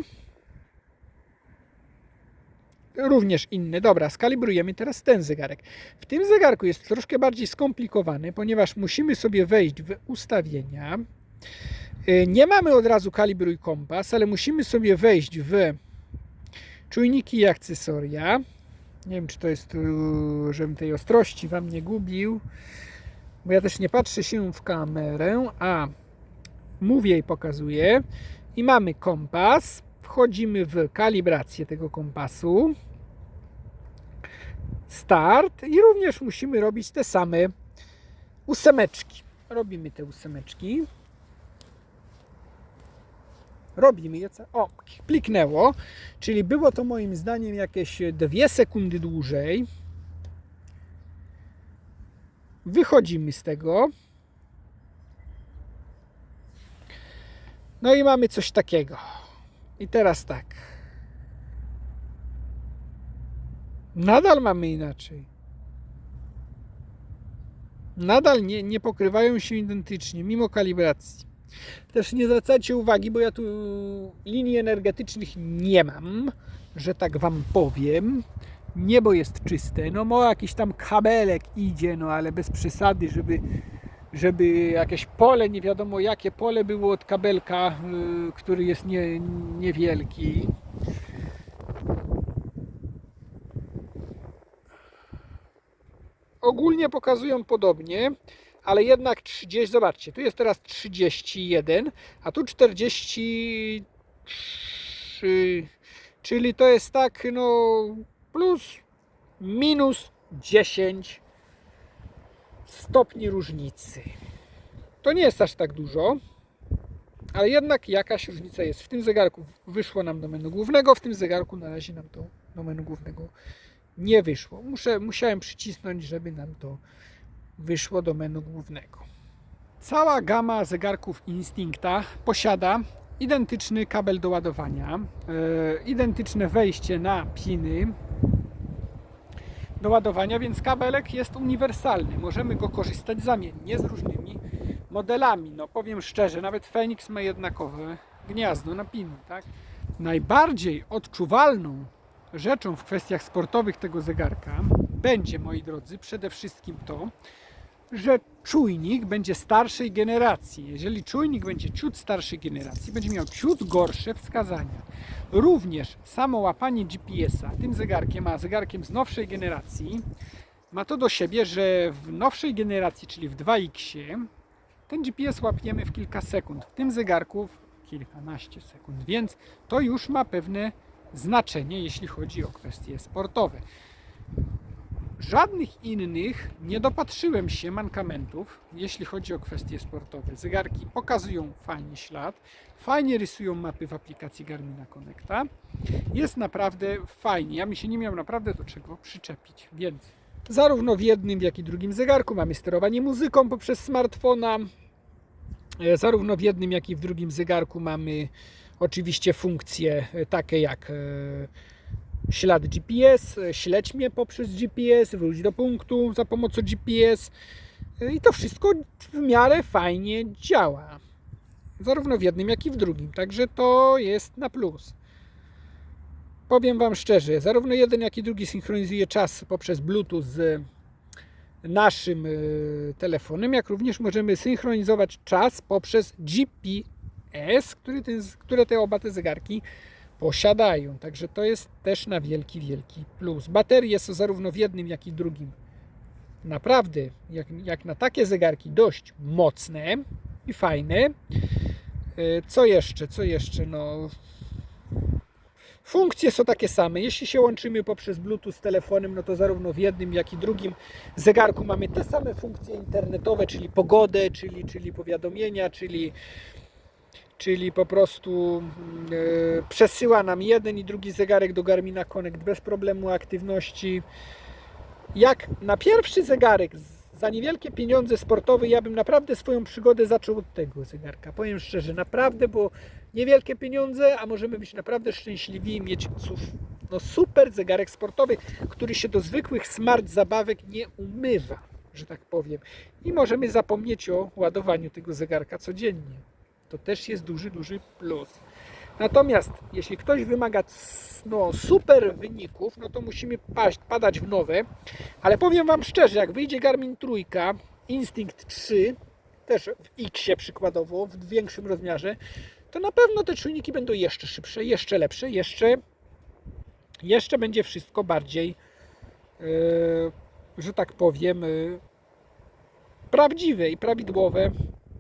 S1: Również inne. Dobra, skalibrujemy teraz ten zegarek. W tym zegarku jest troszkę bardziej skomplikowany, ponieważ musimy sobie wejść w ustawienia. Nie mamy od razu kalibruj kompas, ale musimy sobie wejść w czujniki i akcesoria. Nie wiem, czy to jest, żebym tej ostrości Wam nie gubił, bo ja też nie patrzę się w kamerę, a mówię i pokazuję. I mamy kompas. Wchodzimy w kalibrację tego kompasu. Start. I również musimy robić te same ósemeczki. Robimy te ósemeczki. Robimy je. O, kliknęło. Czyli było to moim zdaniem jakieś 2 sekundy dłużej. Wychodzimy z tego. No i mamy coś takiego. I teraz tak. Nadal mamy inaczej. nadal nie pokrywają się identycznie, mimo kalibracji. Też nie zwracajcie uwagi, bo ja tu linii energetycznych nie mam, że tak Wam powiem. Niebo jest czyste, no może jakiś tam kabelek idzie, no ale bez przesady, żeby jakieś pole, nie wiadomo jakie pole było od kabelka, który jest niewielki. Ogólnie pokazują podobnie, ale jednak 30, zobaczcie, tu jest teraz 31, a tu 43, czyli to jest tak, no plus, minus 10 stopni różnicy. To nie jest aż tak dużo, ale jednak jakaś różnica jest. W tym zegarku wyszło nam do menu głównego, w tym zegarku na razie nam to do menu głównego nie wyszło. Musiałem przycisnąć, żeby nam to wyszło do menu głównego. Cała gama zegarków Instincta posiada identyczny kabel do ładowania, identyczne wejście na piny do ładowania, więc kabelek jest uniwersalny. Możemy go korzystać zamiennie z różnymi modelami. No powiem szczerze, nawet Fenix ma jednakowe gniazdo na piny, tak? Najbardziej odczuwalną rzeczą w kwestiach sportowych tego zegarka będzie, moi drodzy, przede wszystkim to, że czujnik będzie starszej generacji. Jeżeli czujnik będzie ciut starszej generacji, będzie miał ciut gorsze wskazania. Również samo łapanie GPS-a tym zegarkiem, a zegarkiem z nowszej generacji, ma to do siebie, że w nowszej generacji, czyli w 2X, ten GPS łapiemy w kilka sekund. W tym zegarku w kilkanaście sekund, więc to już ma pewne znaczenie, jeśli chodzi o kwestie sportowe. Żadnych innych nie dopatrzyłem się mankamentów, jeśli chodzi o kwestie sportowe. Zegarki pokazują fajnie ślad, fajnie rysują mapy w aplikacji Garmina Connecta. Jest naprawdę fajnie. Ja mi się nie miał naprawdę do czego przyczepić, więc zarówno w jednym, jak i drugim zegarku mamy sterowanie muzyką poprzez smartfona. Zarówno w jednym, jak i w drugim zegarku mamy oczywiście funkcje takie jak ślad GPS, śledź mnie poprzez GPS, wróć do punktu za pomocą GPS i to wszystko w miarę fajnie działa. Zarówno w jednym, jak i w drugim, także to jest na plus. Powiem Wam szczerze, zarówno jeden, jak i drugi synchronizuje czas poprzez Bluetooth z naszym telefonem, jak również możemy synchronizować czas poprzez GPS, które te oba te zegarki posiadają. Także to jest też na wielki, wielki plus. Baterie są zarówno w jednym, jak i drugim naprawdę, jak na takie zegarki, dość mocne i fajne. Co jeszcze? No, funkcje są takie same. Jeśli się łączymy poprzez Bluetooth z telefonem, no to zarówno w jednym, jak i drugim zegarku mamy te same funkcje internetowe, czyli pogodę, czyli powiadomienia, czyli po prostu przesyła nam jeden i drugi zegarek do Garmina Connect bez problemu aktywności. Jak na pierwszy zegarek za niewielkie pieniądze sportowe, ja bym naprawdę swoją przygodę zaczął od tego zegarka. Powiem szczerze, naprawdę, bo niewielkie pieniądze, a możemy być naprawdę szczęśliwi i mieć super zegarek sportowy, który się do zwykłych smart zabawek nie umywa, że tak powiem. I możemy zapomnieć o ładowaniu tego zegarka codziennie. To też jest duży, duży plus. Natomiast jeśli ktoś wymaga super wyników, no to musimy padać w nowe. Ale powiem Wam szczerze, jak wyjdzie Garmin Trójka, Instinct 3, też w X przykładowo, w większym rozmiarze, to na pewno te czujniki będą jeszcze szybsze, jeszcze lepsze, jeszcze będzie wszystko bardziej, że tak powiem, prawdziwe i prawidłowe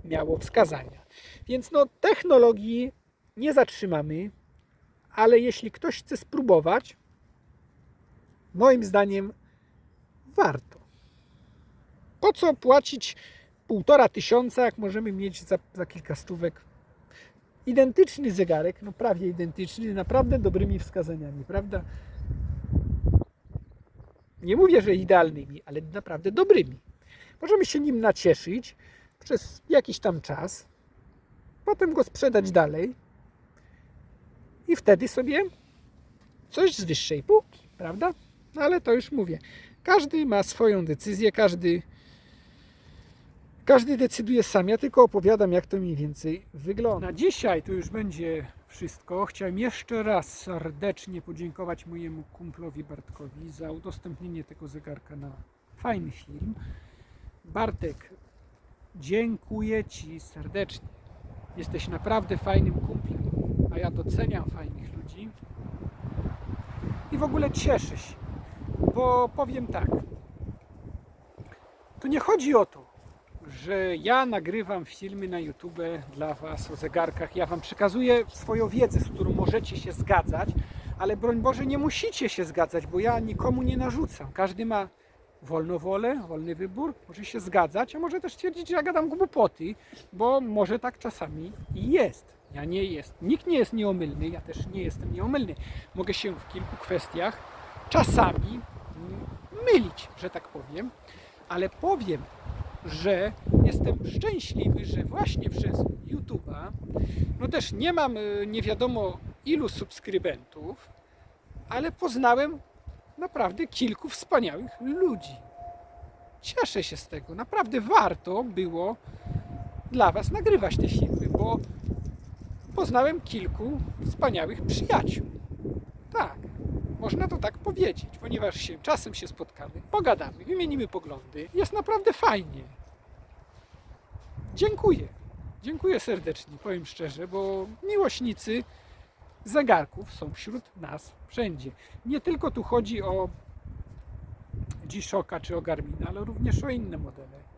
S1: miało wskazania. Więc no, technologii nie zatrzymamy, ale jeśli ktoś chce spróbować, moim zdaniem warto. Po co płacić 1500, jak możemy mieć za kilka stówek identyczny zegarek, no prawie identyczny, z naprawdę dobrymi wskazaniami, prawda? Nie mówię, że idealnymi, ale naprawdę dobrymi. Możemy się nim nacieszyć przez jakiś tam czas, potem go sprzedać dalej i wtedy sobie coś z wyższej półki, prawda? No ale to już mówię. Każdy ma swoją decyzję, każdy Każdy decyduje sam, ja tylko opowiadam, jak to mniej więcej wygląda. Na dzisiaj to już będzie wszystko. Chciałem jeszcze raz serdecznie podziękować mojemu kumplowi Bartkowi za udostępnienie tego zegarka na fajny film. Bartek, dziękuję Ci serdecznie. Jesteś naprawdę fajnym kumplem, a ja doceniam fajnych ludzi i w ogóle cieszę się, bo powiem tak, tu nie chodzi o to, że ja nagrywam filmy na YouTube dla Was o zegarkach, ja Wam przekazuję swoją wiedzę, z którą możecie się zgadzać, ale broń Boże nie musicie się zgadzać, bo ja nikomu nie narzucam. Każdy ma wolną wolę, wolny wybór, może się zgadzać, a może też twierdzić, że ja gadam głupoty, bo może tak czasami i jest. Ja nie jest. Nikt nie jest nieomylny, ja też nie jestem nieomylny. Mogę się w kilku kwestiach czasami mylić, że tak powiem, ale powiem, że jestem szczęśliwy, że właśnie przez YouTube'a, no też nie mam nie wiadomo ilu subskrybentów, ale poznałem naprawdę kilku wspaniałych ludzi. Cieszę się z tego. Naprawdę warto było dla Was nagrywać te filmy, bo poznałem kilku wspaniałych przyjaciół. Tak, można to tak powiedzieć, ponieważ czasem się spotkamy, pogadamy, wymienimy poglądy. Jest naprawdę fajnie. Dziękuję. Dziękuję serdecznie, powiem szczerze, bo miłośnicy zegarków są wśród nas wszędzie. Nie tylko tu chodzi o G-Shocka czy o Garmina, ale również o inne modele.